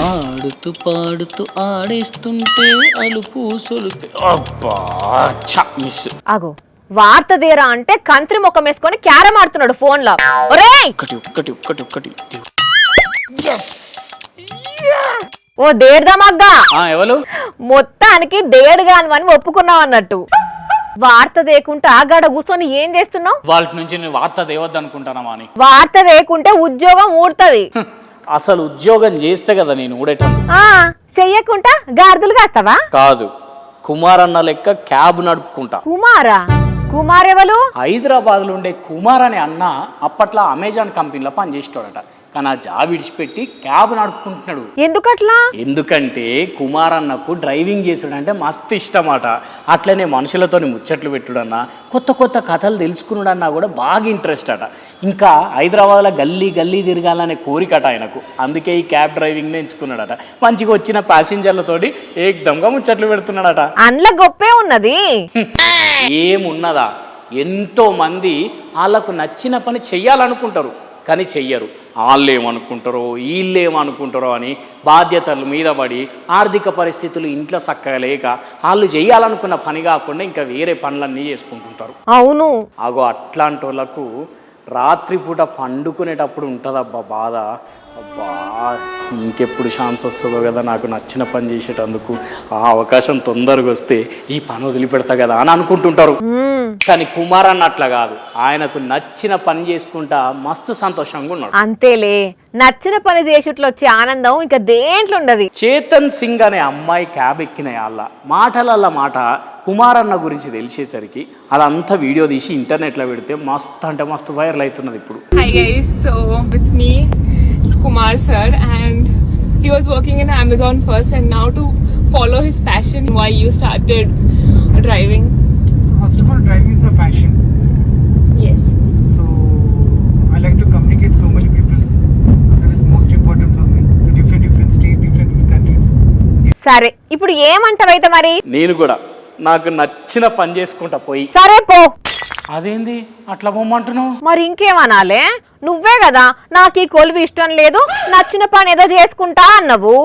ఆడుతూ పాడుతూ ఆడేస్తుంటే అలుపు సొలుపు అబ్బా మిస్ ఆగో వార్త తీరా అంటే కంత్రి ముఖం వేసుకొని క్యారమ్ ఆడుతున్నాడు ఫోన్ లో. ఒక్కటి ఓ దేడ్దామగ్గా ఎవరు మొత్తానికి దేడుగాను అని ఒప్పుకున్నావు అన్నట్టు. వార్త దేకుంటా గడ కూర్చొని ఏం చేస్తున్నావు? వాళ్ళ నుంచి నేను వార్త దేవద్దు అనుకుంటానమ్మా అని. వార్త దేకుంటే ఉద్యోగం ఊడుతుంది. అసలు ఉద్యోగం చేస్తే కదా నేను ఊడేటందుకు. చెయ్యకుంటా గాడిదలు కాస్తావా? కాదు, కుమార్ అన్న లెక్క క్యాబ్ నడుపుకుంటా. కుమారా? కుమార్ ఎవరు? హైదరాబాద్ లో ఉండే కుమార్ అనే అన్న అప్పట్లో అమెజాన్ కంపెనీలో పనిచేస్తాడట. కానీ ఆ జాబ్ విడిచిపెట్టి క్యాబ్ నడుపుకుంటున్నాడు. ఎందుకట్లా? ఎందుకంటే కుమార్ అన్నకు డ్రైవింగ్ చేసుడంటే మస్తు ఇష్టమాట. అట్లనే మనుషులతో ముచ్చట్లు పెట్టుడన్నా, కొత్త కొత్త కథలు తెలుసుకున్నాడన్నా కూడా బాగా ఇంట్రెస్ట్ అట. ఇంకా హైదరాబాద్లో గల్లీ గల్లీ తిరగాలనే కోరికట ఆయనకు. అందుకే ఈ క్యాబ్ డ్రైవింగ్ ఎంచుకున్నాడట. మంచిగా వచ్చిన ప్యాసింజర్లతోటి ఏకదంగా ముచ్చట్లు పెడుతున్నాడట. అందులో గొప్పే ఉన్నది. ఏమున్నదా, ఎంతో మంది వాళ్ళకు నచ్చిన పని చెయ్యాలనుకుంటారు కానీ చెయ్యరు. వాళ్ళు ఏమనుకుంటారో వీళ్ళు ఏమనుకుంటారో అని బాధ్యతల మీద పడి ఆర్థిక పరిస్థితులు ఇంట్లో చక్కగా లేక వాళ్ళు చేయాలనుకున్న పని కాకుండా ఇంకా వేరే పనులన్నీ చేసుకుంటుంటారు. అవును. అగో అట్లాంటి వాళ్ళకు రాత్రిపూట పండుకునేటప్పుడు ఉంటుందబ్బా బాధ. అబ్బా ఇంకెప్పుడు ఛాన్స్ వస్తుందో కదా నాకు నచ్చిన పని చేసేటందుకు. ఆ అవకాశం తొందరగా వస్తే ఈ పని వదిలిపెడతా కదా అని అనుకుంటుంటారు. కానీ కుమార్ అన్నట్లా కాదు, ఆయనకు నచ్చిన పని చేసుకుంటా మస్తు సంతోషంగా ఉన్నాడు. అంతేలే, నచ్చిన పని చేసుట్లో వచ్చే ఆనందం ఇంకా దేంట్లో ఉండదు. చేతన్ సింగ్ అనే అమ్మాయి క్యాబ్ ఎక్కిన వాళ్ళ మాటలల్ల మాట కుమార్ అన్న గురించి తెలిసేసరికి అదంతా వీడియో తీసి ఇంటర్నెట్లో పెడితే మస్తు అంటే మస్తు వైరల్ అవుతున్నది ఇప్పుడు. Hi guys, so with me is Kumar sir and he was working in Amazon first and now to follow his passion, why you started driving? So first of all, driving is my passion. Yes. So I like to communicate so many people. That is most important for me. To different states, different countries. సరే, ఇప్పుడు ఏమంటావైతే మరి? నేను కూడా నాకు నచ్చిన పని చేసుకుంటా పోయి. సరే పో. అదేంది అట్లా పోమంటున్నావు? మరి ఇంకేమనాలే? నువ్వే కదా నాకు ఈ కొలువు ఇష్టం లేదు, నచ్చిన పని ఏదో చేసుకుంటా అన్నవు.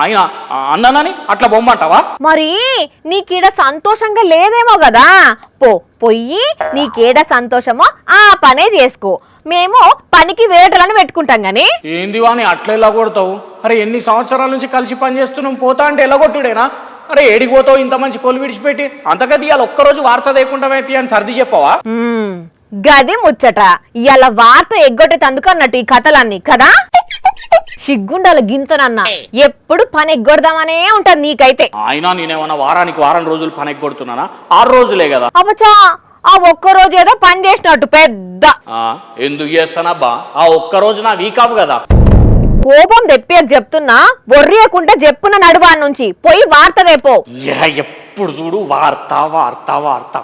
ఆయన అన్నానని అట్లా బొమ్మంటావా? మరి నీకీడ సంతోషంగా లేదేమో కదా, పొయ్యి నీకేడ సంతోషమో ఆ పనే చేసుకో. మేము పనికి వేటలను పెట్టుకుంటాం గాని. ఏంది వాని అట్లా ఎలా కొడతావు? అరే ఎన్ని సంవత్సరాల నుంచి కలిసి పని చేస్తున్నాం, పోతా అంటే ఎలా కొట్టుడేనా? అరే ఏడికి పోతావు ఇంత మంచి కొలు విడిచిపెట్టి? అంతకది ఇవాళ ఒక్కరోజు వార్త దేకుండా అని సర్ది చెప్పవా? గది ముచ్చట. ఇవాళ వార్త ఎగ్గొట్టే తందుకన్నట్టు ఈ కథలన్నీ కదా. సిగ్గుండాల గింతనన్నా ఎప్పుడు పని ఎగ్గొడదామనే ఉంటది నీకైతే. అయినా నేనేమన్నా వారానికి వారం రోజులు పని ఎగ్గొడుతున్నానా? 6 రోజులే కదా. అబ్బచా, ఆ ఒక్కరోజు ఏదో పని చేసినట్టు పెద్ద. ఎందుకు చేస్తానబ్బా? ఆ ఒక్కరోజు నా వీక్ ఆఫ్ కదా. కోపం తెప్పియకు చెప్తున్నా, వర్రియకుంటే చెప్పున నడువా నుంచి పోయి వార్త రేపో. ఎప్పుడు చూడు వార్త వార్త వార్త.